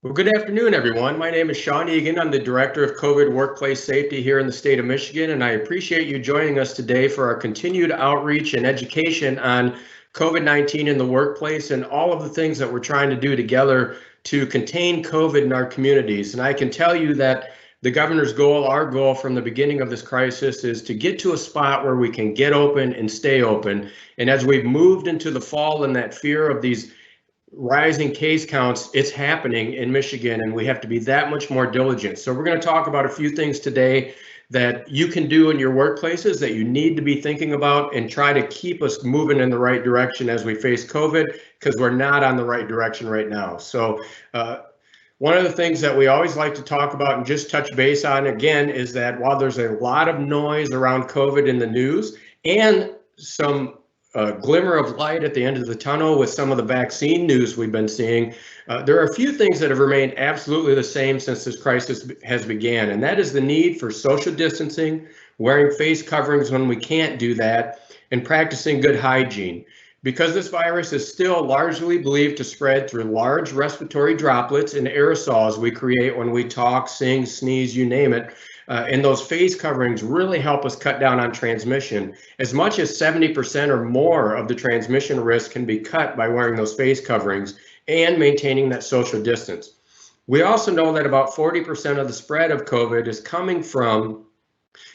Well, good afternoon, everyone. My name is Sean Egan. I'm the Director of COVID Workplace Safety here in the state of Michigan, and I appreciate you joining us today for our continued outreach and education on COVID-19 in the workplace and all of the things that we're trying to do together to contain COVID in our communities. And I can tell you that the governor's goal, our goal from the beginning of this crisis, is to get to a spot where we can get open and stay open. And as we've moved into the fall and that fear of these rising case counts, it's happening in Michigan, and we have to be that much more diligent. So we're going to talk about a few things today that you can do in your workplaces that you need to be thinking about and try to keep us moving in the right direction as we face COVID, because we're not on the right direction right now. So one of the things that we always like to talk about and just touch base on again is that while there's a lot of noise around COVID in the news and some glimmer of light at the end of the tunnel with some of the vaccine news we've been seeing, there are a few things that have remained absolutely the same since this crisis has began, and that is the need for social distancing, wearing face coverings when we can't do that, and practicing good hygiene. Because this virus is still largely believed to spread through large respiratory droplets and aerosols we create when we talk, sing, sneeze, you name it. And those face coverings really help us cut down on transmission. As much as 70% or more of the transmission risk can be cut by wearing those face coverings and maintaining that social distance. We also know that about 40% of the spread of COVID is coming from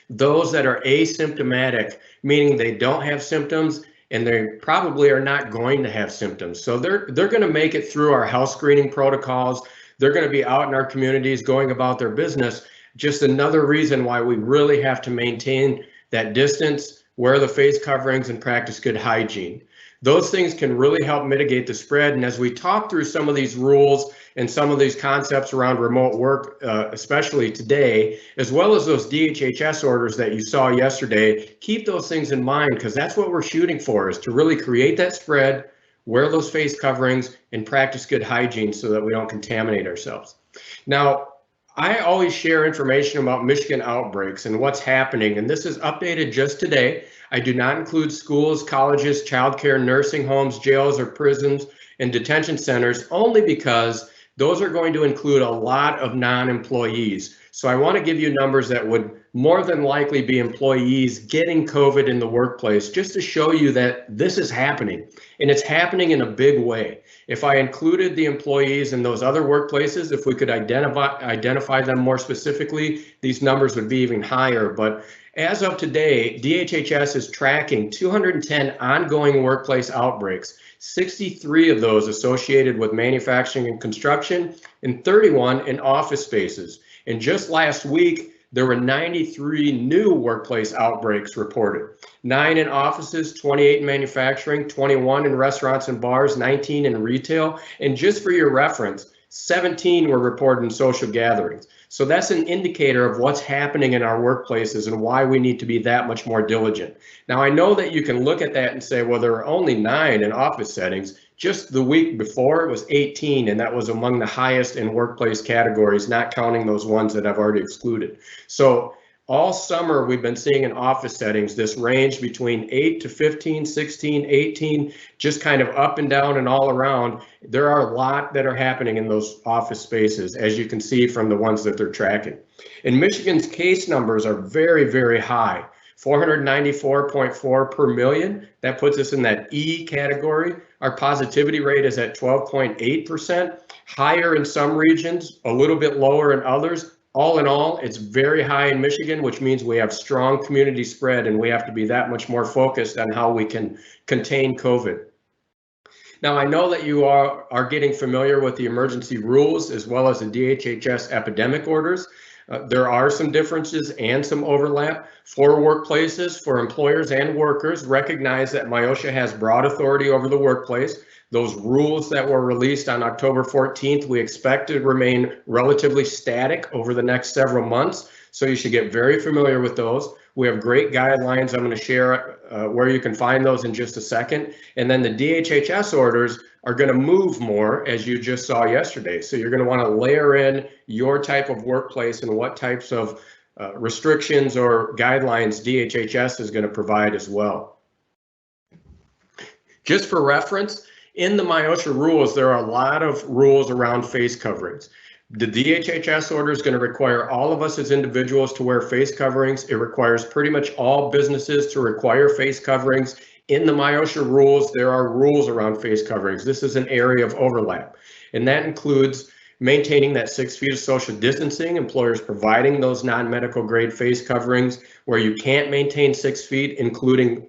those that are asymptomatic, meaning they don't have symptoms and they probably are not going to have symptoms. So they're going to make it through our health screening protocols. They're going to be out in our communities going about their business. Just another reason why we really have to maintain that distance, wear the face coverings, and practice good hygiene. Those things can really help mitigate the spread. And as we talk through some of these rules and some of these concepts around remote work, especially today, as well as those DHHS orders that you saw yesterday, keep those things in mind, because that's what we're shooting for, is to really create that spread, wear those face coverings, and practice good hygiene so that we don't contaminate ourselves. Now, I always share information about Michigan outbreaks and what's happening, and this is updated just today. I do not include schools, colleges, childcare, nursing homes, jails, or prisons and detention centers, only because those are going to include a lot of non-employees. So I want to give you numbers that would more than likely be employees getting COVID in the workplace, just to show you that this is happening, and it's happening in a big way. If I included the employees in those other workplaces, if we could identify them more specifically, these numbers would be even higher. But as of today, DHHS is tracking 210 ongoing workplace outbreaks, 63 of those associated with manufacturing and construction, and 31 in office spaces. And just last week, there were 93 new workplace outbreaks reported, 9 in offices, 28 in manufacturing, 21 in restaurants and bars, 19 in retail. And just for your reference, 17 were reported in social gatherings. So that's an indicator of what's happening in our workplaces and why we need to be that much more diligent. Now, I know that you can look at that and say, well, there are only 9 in office settings. Just the week before, it was 18, and that was among the highest in workplace categories, not counting those ones that I've already excluded. So all summer, we've been seeing in office settings this range between 8 to 15, 16, 18, just kind of up and down and all around. There are a lot that are happening in those office spaces, as you can see from the ones that they're tracking. And Michigan's case numbers are very, very high. 494.4 per million. That puts us in that E category. Our positivity rate is at 12.8%, higher in some regions, a little bit lower in others. All in all, it's very high in Michigan, which means we have strong community spread, and we have to be that much more focused on how we can contain COVID. Now, I know that you are getting familiar with the emergency rules as well as the DHHS epidemic orders. There are some differences and some overlap. For workplaces, for employers and workers, recognize that MIOSHA has broad authority over the workplace. Those rules that were released on October 14th, we expect to remain relatively static over the next several months. So you should get very familiar with those. We have great guidelines. I'm going to share where you can find those in just a second. And then the DHHS orders are going to move more, as you just saw yesterday. So you're going to want to layer in your type of workplace and what types of restrictions or guidelines DHHS is going to provide as well. Just for reference, In the MIOSHA rules, there are a lot of rules around face coverings. The DHHS order is going to require all of us as individuals to wear face coverings. It requires pretty much all businesses to require face coverings. In the MIOSHA rules, there are rules around face coverings. This is an area of overlap, and that includes maintaining that 6 feet of social distancing, employers providing those non-medical grade face coverings. Where you can't maintain 6 feet, including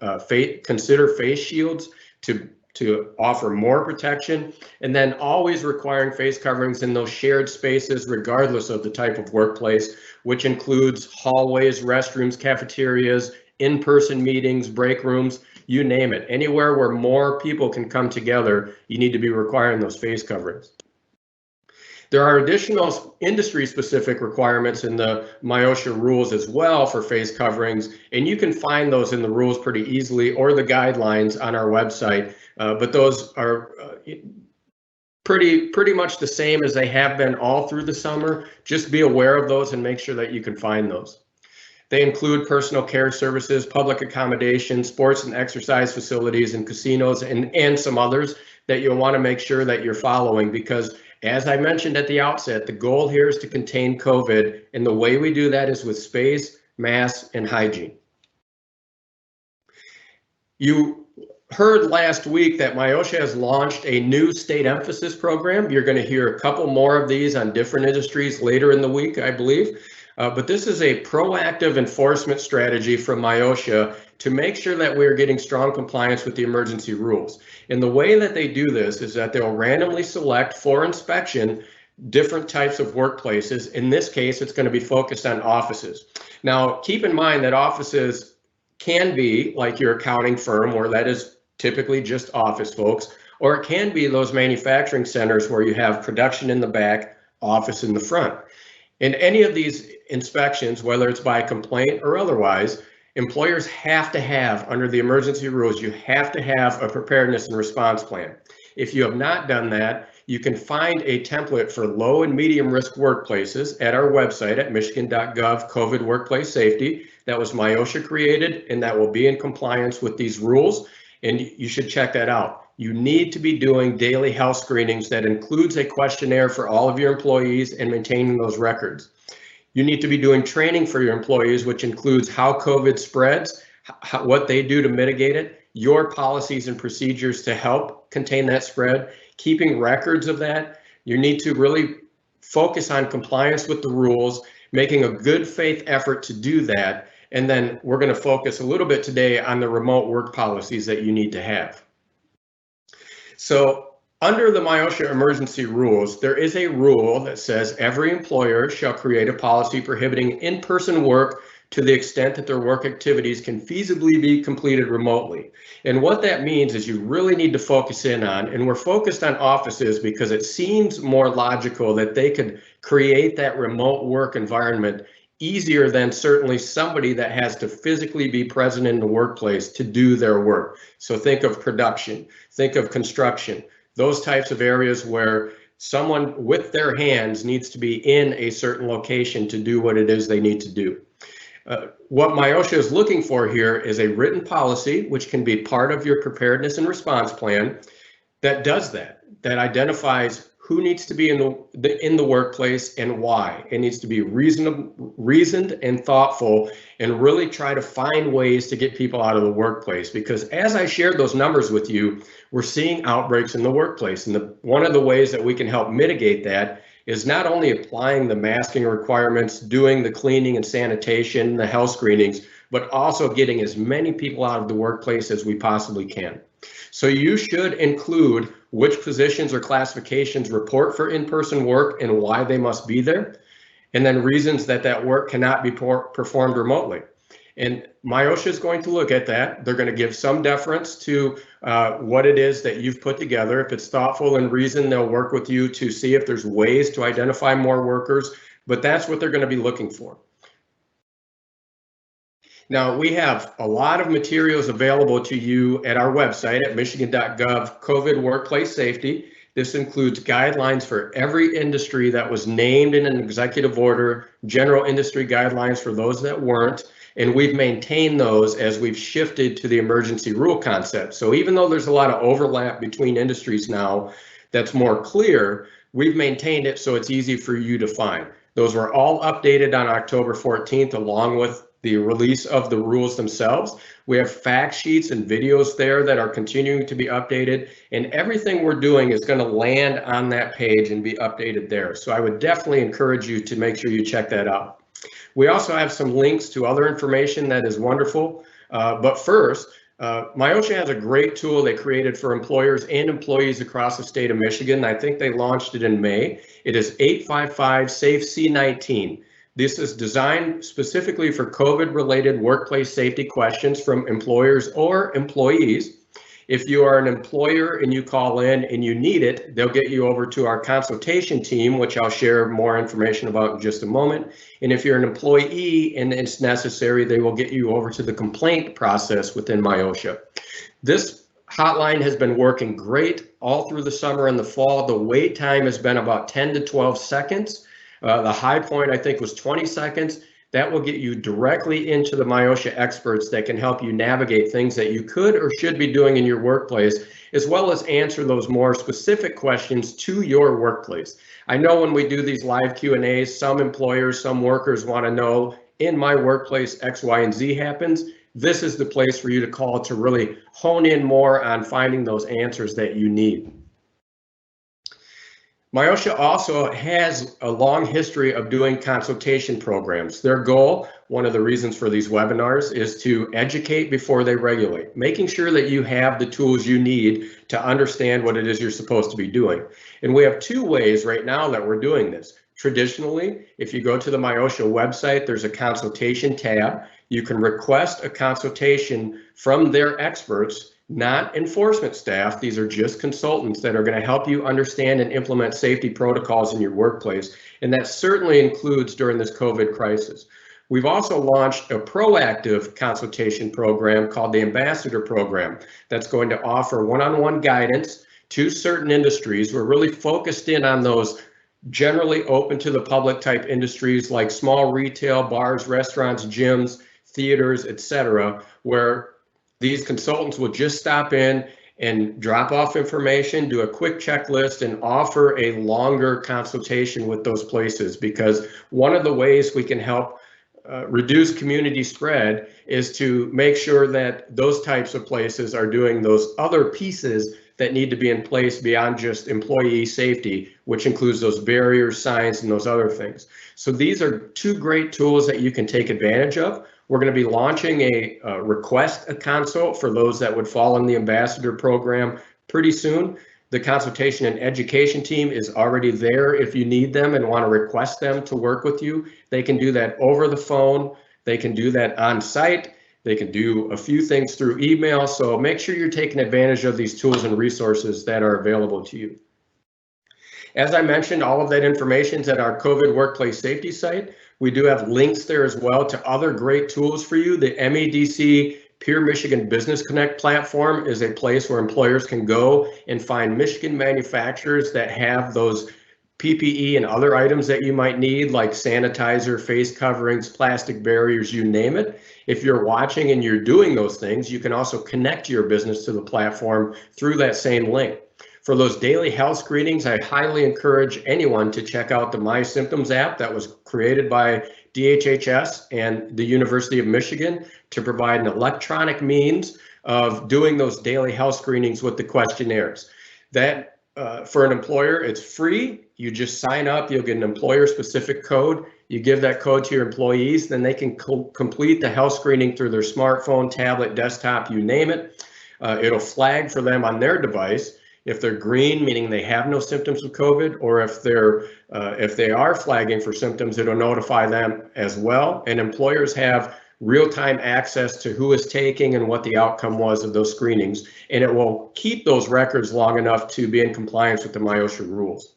consider face shields to offer more protection, and then always requiring face coverings in those shared spaces, regardless of the type of workplace, which includes hallways, restrooms, cafeterias, in-person meetings, break rooms, you name it. Anywhere where more people can come together, you need to be requiring those face coverings. There are additional industry-specific requirements in the MIOSHA rules as well for face coverings, and you can find those in the rules pretty easily or the guidelines on our website, but those are pretty much the same as they have been all through the summer. Just be aware of those and make sure that you can find those. They include personal care services, public accommodation, sports and exercise facilities, and casinos, and some others that you'll want to make sure that you're following, because as I mentioned at the outset, the goal here is to contain COVID, and the way we do that is with space, masks, and hygiene. You heard last week that MIOSHA has launched a new state emphasis program. You're going to hear a couple more of these on different industries later in the week, I believe. But this is a proactive enforcement strategy from MIOSHA to make sure that we're getting strong compliance with the emergency rules. And the way that they do this is that they'll randomly select for inspection different types of workplaces. In this case, it's going to be focused on offices. Now, keep in mind that offices can be like your accounting firm, where that is typically just office folks, or it can be those manufacturing centers where you have production in the back, office in the front. In any of these inspections, whether it's by complaint or otherwise, employers have to have, under the emergency rules, you have to have a preparedness and response plan. If you have not done that, you can find a template for low and medium risk workplaces at our website at Michigan.gov COVIDWorkplaceSafety. That was MIOSHA created, and that will be in compliance with these rules, and you should check that out. You need to be doing daily health screenings that includes a questionnaire for all of your employees and maintaining those records. You need to be doing training for your employees, which includes how COVID spreads, what they do to mitigate it, your policies and procedures to help contain that spread, keeping records of that. You need to really focus on compliance with the rules, making a good faith effort to do that. And then we're going to focus a little bit today on the remote work policies that you need to have. So under the MIOSHA emergency rules, there is a rule that says every employer shall create a policy prohibiting in-person work to the extent that their work activities can feasibly be completed remotely. And what that means is you really need to focus in on, and we're focused on offices because it seems more logical that they could create that remote work environment easier than certainly somebody that has to physically be present in the workplace to do their work. So think of production, think of construction, those types of areas where someone with their hands needs to be in a certain location to do what it is they need to do. What MIOSHA is looking for here is a written policy, which can be part of your preparedness and response plan, that does that identifies who needs to be in the workplace and why. It needs to be reasoned and thoughtful, and really try to find ways to get people out of the workplace. Because as I shared those numbers with you, we're seeing outbreaks in the workplace. And one of the ways that we can help mitigate that is not only applying the masking requirements, doing the cleaning and sanitation, the health screenings, but also getting as many people out of the workplace as we possibly can. So you should include which positions or classifications report for in-person work and why they must be there, and then reasons that that work cannot be performed remotely. And MIOSHA is going to look at that. They're going to give some deference to what it is that you've put together. If it's thoughtful and reasoned, they'll work with you to see if there's ways to identify more workers, but that's what they're going to be looking for. Now, we have a lot of materials available to you at our website at Michigan.gov COVIDWorkplaceSafety. This includes guidelines for every industry that was named in an executive order, general industry guidelines for those that weren't, and we've maintained those as we've shifted to the emergency rule concept. So even though there's a lot of overlap between industries now that's more clear, we've maintained it so it's easy for you to find. Those were all updated on October 14th along with the release of the rules themselves. We have fact sheets and videos there that are continuing to be updated, and everything we're doing is going to land on that page and be updated there. So I would definitely encourage you to make sure you check that out. We also have some links to other information that is wonderful. But first, MIOSHA has a great tool they created for employers and employees across the state of Michigan. I think they launched it in May. It is 855 Safe C19. This is designed specifically for COVID-related workplace safety questions from employers or employees. If you are an employer and you call in and you need it, they'll get you over to our consultation team, which I'll share more information about in just a moment. And if you're an employee and it's necessary, they will get you over to the complaint process within MIOSHA. This hotline has been working great all through the summer and the fall. The wait time has been about 10 to 12 seconds. The high point, I think, was 20 seconds. That will get you directly into the MIOSHA experts that can help you navigate things that you could or should be doing in your workplace, as well as answer those more specific questions to your workplace. I know when we do these live Q&As, some employers, some workers want to know, in my workplace, X, Y, and Z happens. This is the place for you to call to really hone in more on finding those answers that you need. MIOSHA also has a long history of doing consultation programs. Their goal, one of the reasons for these webinars, is to educate before they regulate, making sure that you have the tools you need to understand what it is you're supposed to be doing. And we have two ways right now that we're doing this. Traditionally, if you go to the MIOSHA website, there's a consultation tab. You can request a consultation from their experts, not enforcement staff. These are just consultants that are going to help you understand and implement safety protocols in your workplace. And that certainly includes during this COVID crisis. We've also launched a proactive consultation program called the Ambassador Program that's going to offer one-on-one guidance to certain industries. We're really focused in on those generally open to the public type industries like small retail, bars, restaurants, gyms, theaters, etc., where these consultants will just stop in and drop off information, do a quick checklist, and offer a longer consultation with those places. Because one of the ways we can help reduce community spread is to make sure that those types of places are doing those other pieces that need to be in place beyond just employee safety, which includes those barriers, signs, and those other things. So these are two great tools that you can take advantage of. We're going to be launching a request a consult for those that would fall in the Ambassador Program pretty soon. The consultation and education team is already there. If you need them and want to request them to work with you, they can do that over the phone. They can do that on site. They can do a few things through email. So make sure you're taking advantage of these tools and resources that are available to you. As I mentioned, all of that information is at our COVID Workplace Safety site. We do have links there as well to other great tools for you. The MEDC Peer Michigan Business Connect platform is a place where employers can go and find Michigan manufacturers that have those PPE and other items that you might need, like sanitizer, face coverings, plastic barriers, you name it. If you're watching and you're doing those things, you can also connect your business to the platform through that same link. For those daily health screenings, I highly encourage anyone to check out the My Symptoms app that was created by DHHS and the University of Michigan to provide an electronic means of doing those daily health screenings with the questionnaires. That for an employer, it's free. You just sign up, you'll get an employer specific code. You give that code to your employees, then they can complete the health screening through their smartphone, tablet, desktop, you name it. It'll flag for them on their device. If they're green, meaning they have no symptoms of COVID, or if they are flagging for symptoms, it'll notify them as well. And employers have real-time access to who is taking and what the outcome was of those screenings, and it will keep those records long enough to be in compliance with the MIOSHA rules.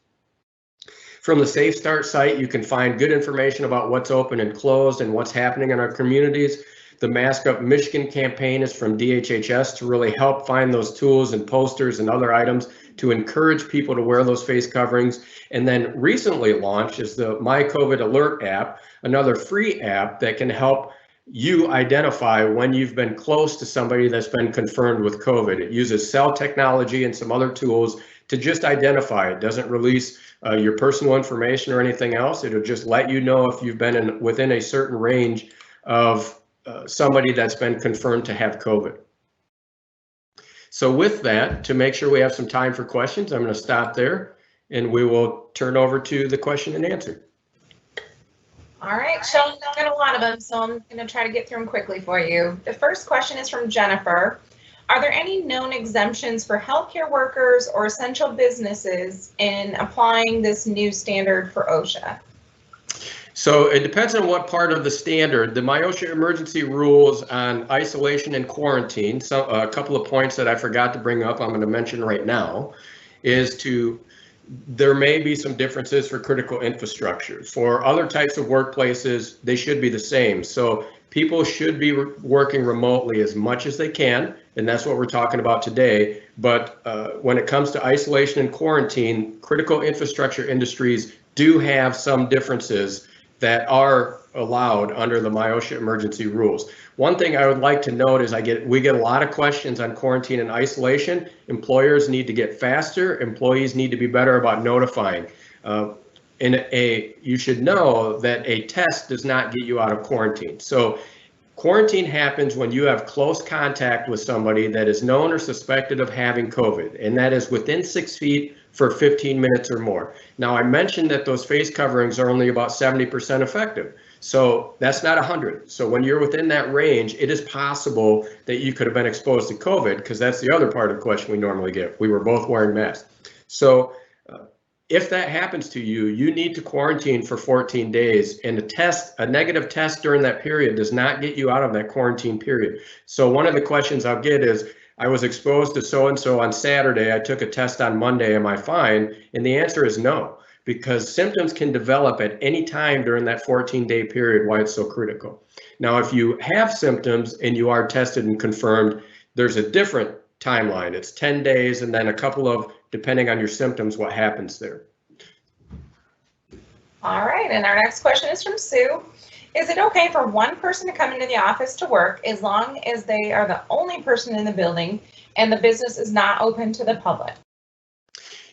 From the Safe Start site, you can find good information about what's open and closed and what's happening in our communities. The Mask Up Michigan campaign is from DHHS to really help find those tools and posters and other items to encourage people to wear those face coverings. And then recently launched is the My COVID Alert app, another free app that can help you identify when you've been close to somebody that's been confirmed with COVID. It uses cell technology and some other tools to just identify. It doesn't release your personal information or anything else. It'll just let you know if you've been within a certain range of somebody that's been confirmed to have COVID. So with that, to make sure we have some time for questions, I'm going to stop there and we will turn over to the question and answer. All right, Sean, I got a lot of them, so I'm going to try to get through them quickly for you. The first question is from Jennifer. Are there any known exemptions for healthcare workers or essential businesses in applying this new standard for OSHA? So it depends on what part of the standard. The MIOSHA emergency rules on isolation and quarantine, so a couple of points that I forgot to bring up, I'm going to mention right now, there may be some differences for critical infrastructure. For other types of workplaces, they should be the same. So people should be working remotely as much as they can, and that's what we're talking about today. But when it comes to isolation and quarantine, critical infrastructure industries do have some differences that are allowed under the MIOSHA emergency rules. One thing I would like to note is we get a lot of questions on quarantine and isolation. Employers need to get faster. Employees need to be better about notifying. You should know that a test does not get you out of quarantine. So quarantine happens when you have close contact with somebody that is known or suspected of having COVID, and that is within 6 feet for 15 minutes or more. Now, I mentioned that those face coverings are only about 70% effective. So that's not 100. So when you're within that range, it is possible that you could have been exposed to COVID, because that's the other part of the question we normally get. We were both wearing masks. So if that happens to you, you need to quarantine for 14 days, and a negative test during that period does not get you out of that quarantine period. So one of the questions I'll get is, I was exposed to so-and-so on Saturday, I took a test on Monday, am I fine? And the answer is no, because symptoms can develop at any time during that 14-day period, why it's so critical. Now, if you have symptoms and you are tested and confirmed, there's a different timeline. It's 10 days and then a couple of, depending on your symptoms, what happens there. All right, and our next question is from Sue. Is it okay for one person to come into the office to work as long as they are the only person in the building and the business is not open to the public?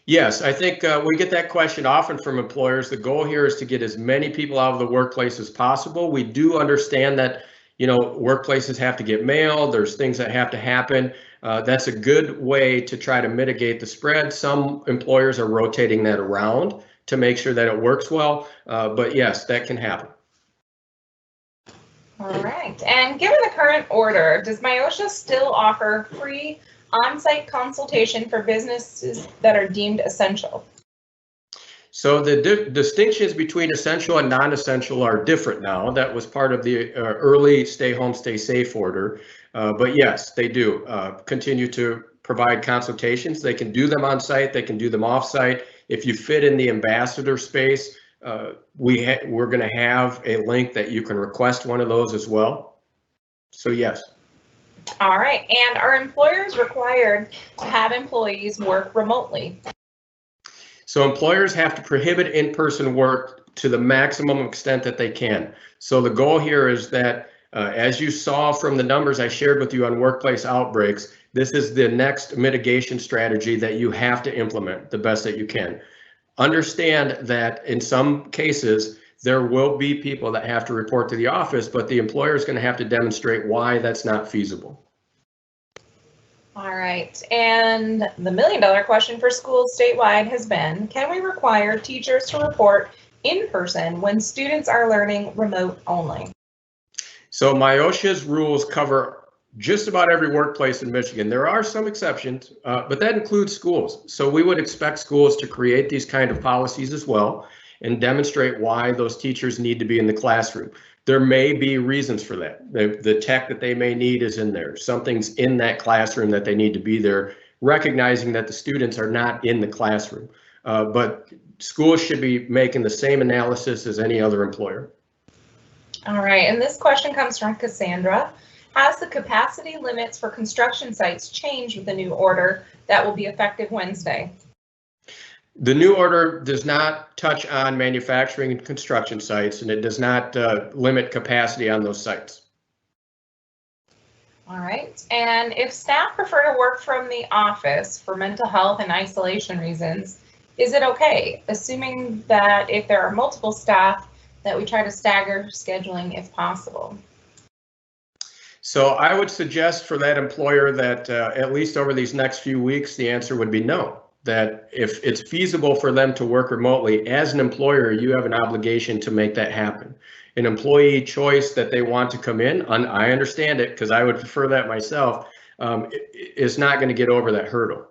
Yes, I think we get that question often from employers. The goal here is to get as many people out of the workplace as possible. We do understand that, workplaces have to get mail. There's things that have to happen. That's a good way to try to mitigate the spread. Some employers are rotating that around to make sure that it works well. But yes, that can happen. All right, and given the current order, does MIOSHA still offer free on-site consultation for businesses that are deemed essential? So the distinctions between essential and non-essential are different now. That was part of the early stay home, stay safe order. But yes, they do continue to provide consultations. They can do them on site, they can do them off site. If you fit in the ambassador space, we're going to have a link that you can request one of those as well. So yes. All right, and are employers required to have employees work remotely? So employers have to prohibit in-person work to the maximum extent that they can. So the goal here is that, as you saw from the numbers I shared with you on workplace outbreaks, this is the next mitigation strategy that you have to implement the best that you can. Understand that in some cases, there will be people that have to report to the office, but the employer is going to have to demonstrate why that's not feasible. All right, and the million-dollar question for schools statewide has been, can we require teachers to report in person when students are learning remote only? So MIOSHA's rules cover just about every workplace in Michigan. There are some exceptions, but that includes schools. So we would expect schools to create these kind of policies as well and demonstrate why those teachers need to be in the classroom. There may be reasons for that. The tech that they may need is in there. Something's in that classroom that they need to be there, recognizing that the students are not in the classroom. But schools should be making the same analysis as any other employer. All right, and this question comes from Cassandra. Has the capacity limits for construction sites changed with the new order that will be effective Wednesday? The new order does not touch on manufacturing and construction sites, and it does not limit capacity on those sites. All right. And if staff prefer to work from the office for mental health and isolation reasons, is it okay, assuming that if there are multiple staff, that we try to stagger scheduling if possible? So I would suggest for that employer that at least over these next few weeks, the answer would be no. That if it's feasible for them to work remotely, as an employer, you have an obligation to make that happen. An employee choice that they want to come in, I understand it because I would prefer that myself, is not going to get over that hurdle.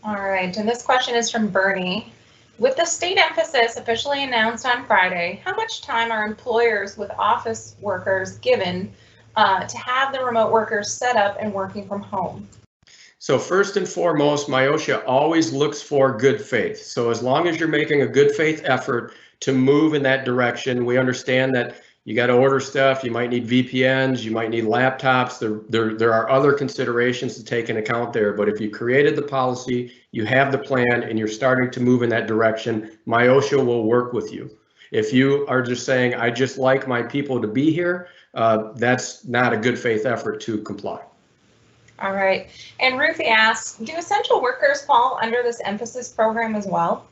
All right, and this question is from Bernie. With the state emphasis officially announced on Friday, how much time are employers with office workers given to have the remote workers set up and working from home? So first and foremost, MIOSHA always looks for good faith. So as long as you're making a good faith effort to move in that direction, we understand that you got to order stuff. You might need VPNs, you might need laptops. There are other considerations to take into account there. But if you created the policy, you have the plan, and you're starting to move in that direction, MIOSHA will work with you. If you are just saying, I just like my people to be here, that's not a good faith effort to comply. All right. And Ruthie asks, do essential workers fall under this emphasis program as well?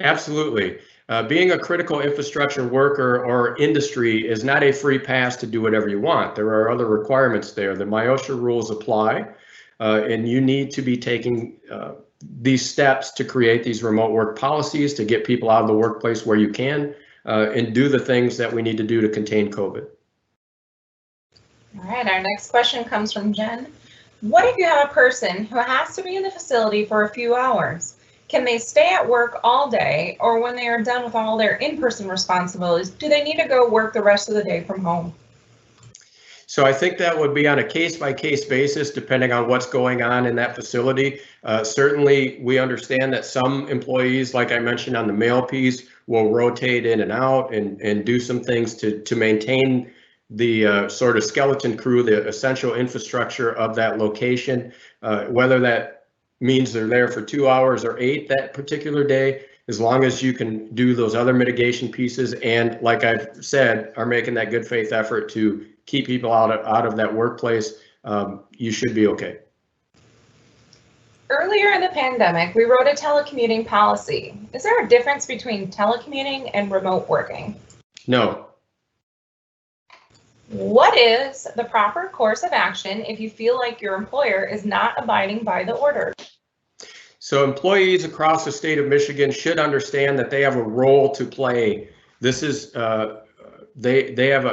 Absolutely. Being a critical infrastructure worker or industry is not a free pass to do whatever you want. There are other requirements there. The MIOSHA rules apply, and you need to be taking these steps to create these remote work policies to get people out of the workplace where you can and do the things that we need to do to contain COVID. All right. Our next question comes from Jen. What if you have a person who has to be in the facility for a few hours? Can they stay at work all day, or when they are done with all their in-person responsibilities, do they need to go work the rest of the day from home? So I think that would be on a case-by-case basis, depending on what's going on in that facility. Certainly, we understand that some employees, like I mentioned on the mail piece, will rotate in and out and do some things to maintain the sort of skeleton crew, the essential infrastructure of that location, whether that means they're there for 2 hours or 8 that particular day, as long as you can do those other mitigation pieces and, like I've said, are making that good faith effort to keep people out of that workplace, you should be okay. Earlier in the pandemic, we wrote a telecommuting policy. Is there a difference between telecommuting and remote working? No. What is the proper course of action if you feel like your employer is not abiding by the order? So employees across the state of Michigan should understand that they have a role to play. This is they have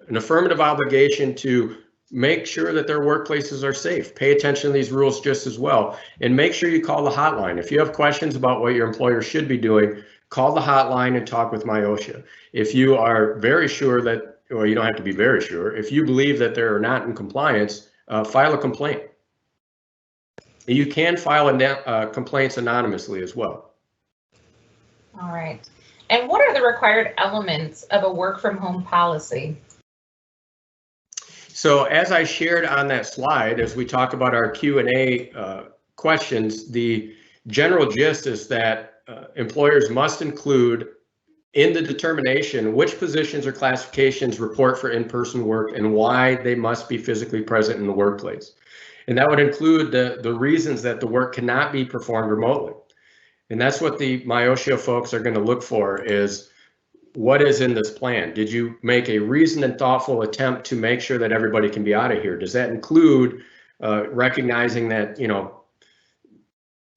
an affirmative obligation to make sure that their workplaces are safe. Pay attention to these rules just as well, and make sure you call the hotline. If you have questions about what your employer should be doing, call the hotline and talk with MIOSHA. If you are very sure that, or you don't have to be very sure, if you believe that they're not in compliance, file a complaint. You can file complaints anonymously as well. All right. And what are the required elements of a work from home policy? So as I shared on that slide, as we talk about our Q&A questions, the general gist is that employers must include in the determination which positions or classifications report for in-person work and why they must be physically present in the workplace. And that would include the reasons that the work cannot be performed remotely. And that's what the MIOSHA folks are going to look for, is what is in this plan? Did you make a reasoned and thoughtful attempt to make sure that everybody can be out of here? Does that include recognizing that, you know,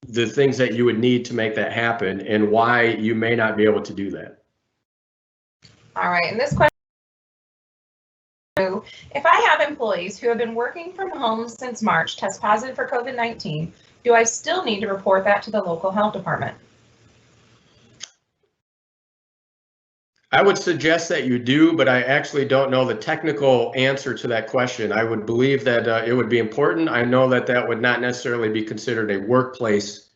the things that you would need to make that happen and why you may not be able to do that? All right, and this question, if I have employees who have been working from home since March test positive for COVID-19, do I still need to report that to the local health department? I would suggest that you do, but I actually don't know the technical answer to that question. I would believe that it would be important. I know that that would not necessarily be considered a workplace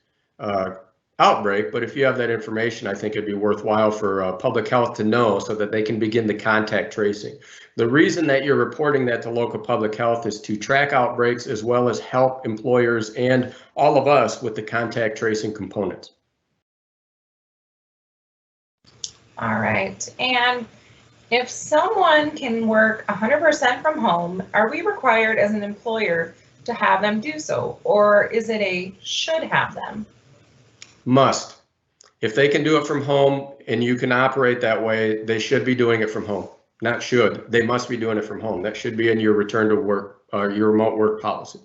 outbreak, but if you have that information, I think it'd be worthwhile for public health to know so that they can begin the contact tracing. The reason that you're reporting that to local public health is to track outbreaks as well as help employers and all of us with the contact tracing components. All right. And if someone can work 100% from home, are we required as an employer to have them do so? Or is it a should have them? Must. If they can do it from home and you can operate that way, they should be doing it from home. Not should. They must be doing it from home. That should be in your return to work or your remote work policy.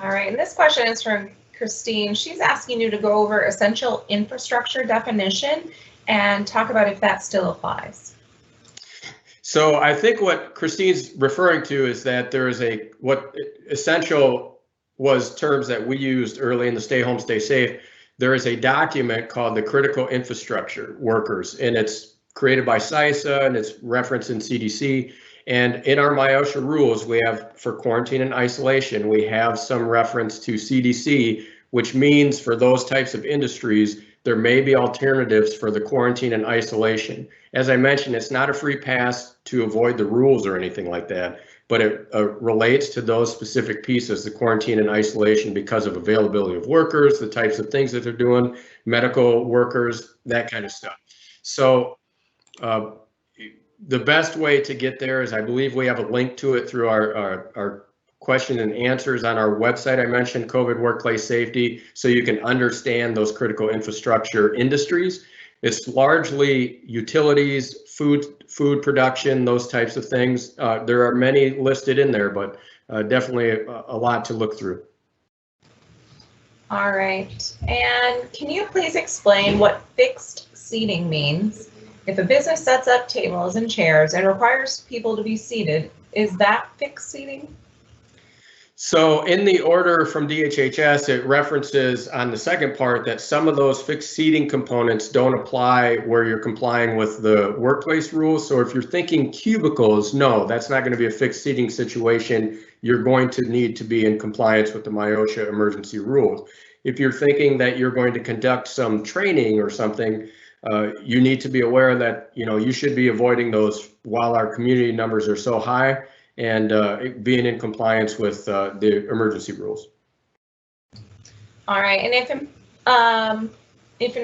All right. And this question is from Christine. She's asking you to go over essential infrastructure definition and talk about if that still applies. So I think what Christine's referring to is that there is what essential was terms that we used early in the Stay Home, Stay Safe. There is a document called the Critical Infrastructure Workers, and it's created by CISA and it's referenced in CDC. And in our MIOSHA rules, we have for quarantine and isolation, we have some reference to CDC, which means for those types of industries, there may be alternatives for the quarantine and isolation. As I mentioned, it's not a free pass to avoid the rules or anything like that, but it relates to those specific pieces, the quarantine and isolation, because of availability of workers, the types of things that they're doing, medical workers, that kind of stuff. So the best way to get there is, I believe we have a link to it through our question and answers on our website. I mentioned COVID Workplace Safety, so you can understand those critical infrastructure industries. It's largely utilities, food production, those types of things. There are many listed in there, but definitely a lot to look through. All right. And can you please explain what fixed seating means? If a business sets up tables and chairs and requires people to be seated, is that fixed seating? So in the order from DHHS, it references on the second part that some of those fixed seating components don't apply where you're complying with the workplace rules. So if you're thinking cubicles, no, that's not going to be a fixed seating situation. You're going to need to be in compliance with the MIOSHA emergency rules. If you're thinking that you're going to conduct some training or something, you need to be aware that, you should be avoiding those while our community numbers are so high, and being in compliance with the emergency rules. All right, and if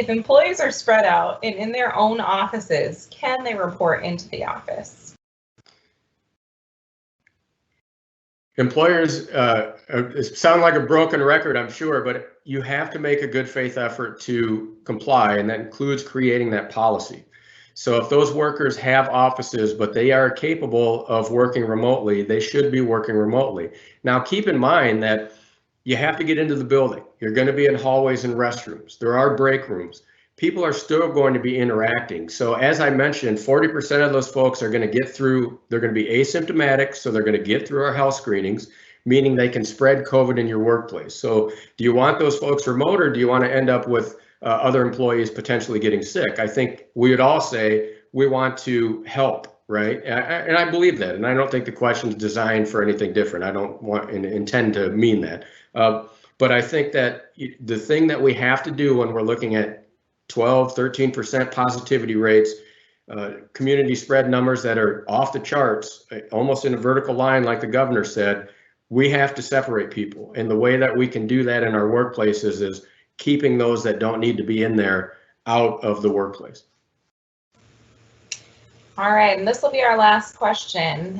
employees are spread out and in their own offices, can they report into the office? Employers sound like a broken record, I'm sure, but you have to make a good faith effort to comply, and that includes creating that policy. So if those workers have offices, but they are capable of working remotely, they should be working remotely. Now, keep in mind that you have to get into the building. You're going to be in hallways and restrooms. There are break rooms. People are still going to be interacting. So as I mentioned, 40% of those folks are going to get through, they're going to be asymptomatic, so they're going to get through our health screenings, meaning they can spread COVID in your workplace. So do you want those folks remote, or do you want to end up with other employees potentially getting sick? I think we would all say we want to help, right? And I believe that, and I don't think the question is designed for anything different. I don't want and intend to mean that. But I think that the thing that we have to do when we're looking at 12, 13% positivity rates, community spread numbers that are off the charts, almost in a vertical line, like the governor said, we have to separate people. And the way that we can do that in our workplaces is keeping those that don't need to be in there out of the workplace. All right, and this will be our last question.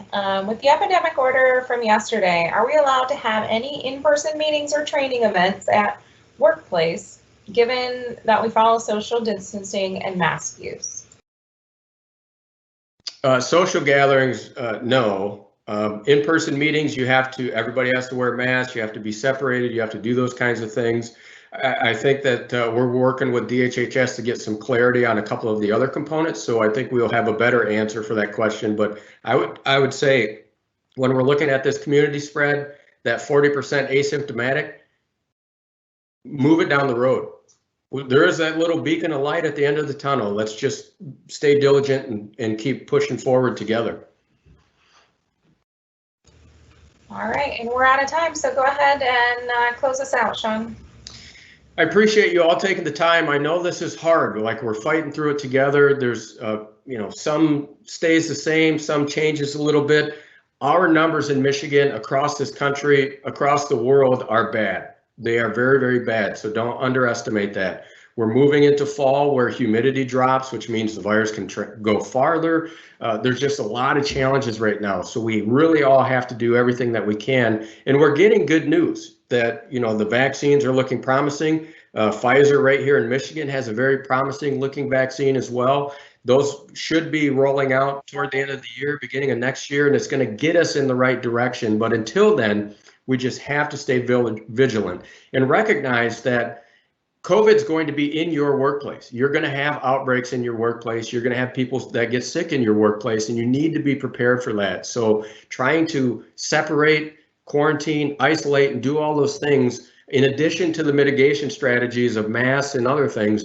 With the epidemic order from yesterday, are we allowed to have any in-person meetings or training events at workplace, given that we follow social distancing and mask use? Social gatherings, no. In-person meetings, everybody has to wear masks, you have to be separated, you have to do those kinds of things. I think that we're working with DHHS to get some clarity on a couple of the other components, so I think we'll have a better answer for that question. But I would say when we're looking at this community spread, that 40% asymptomatic, move it down the road. There is that little beacon of light at the end of the tunnel. Let's just stay diligent and keep pushing forward together. All right, and we're out of time, so go ahead and close us out, Sean. I appreciate you all taking the time. I know this is hard, like we're fighting through it together. There's, some stays the same, some changes a little bit. Our numbers in Michigan, across this country, across the world are bad. They are very, very bad. So don't underestimate that. We're moving into fall where humidity drops, which means the virus can go farther. There's just a lot of challenges right now. So we really all have to do everything that we can. And we're getting good news that, the vaccines are looking promising. Pfizer right here in Michigan has a very promising looking vaccine as well. Those should be rolling out toward the end of the year, beginning of next year, and it's going to get us in the right direction. But until then, we just have to stay vigilant and recognize that COVID's going to be in your workplace. You're going to have outbreaks in your workplace. You're going to have people that get sick in your workplace, and you need to be prepared for that. So trying to separate, quarantine, isolate, and do all those things, in addition to the mitigation strategies of masks and other things,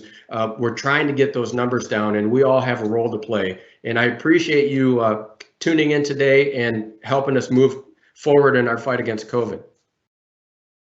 we're trying to get those numbers down, and we all have a role to play. And I appreciate you tuning in today and helping us move forward in our fight against COVID.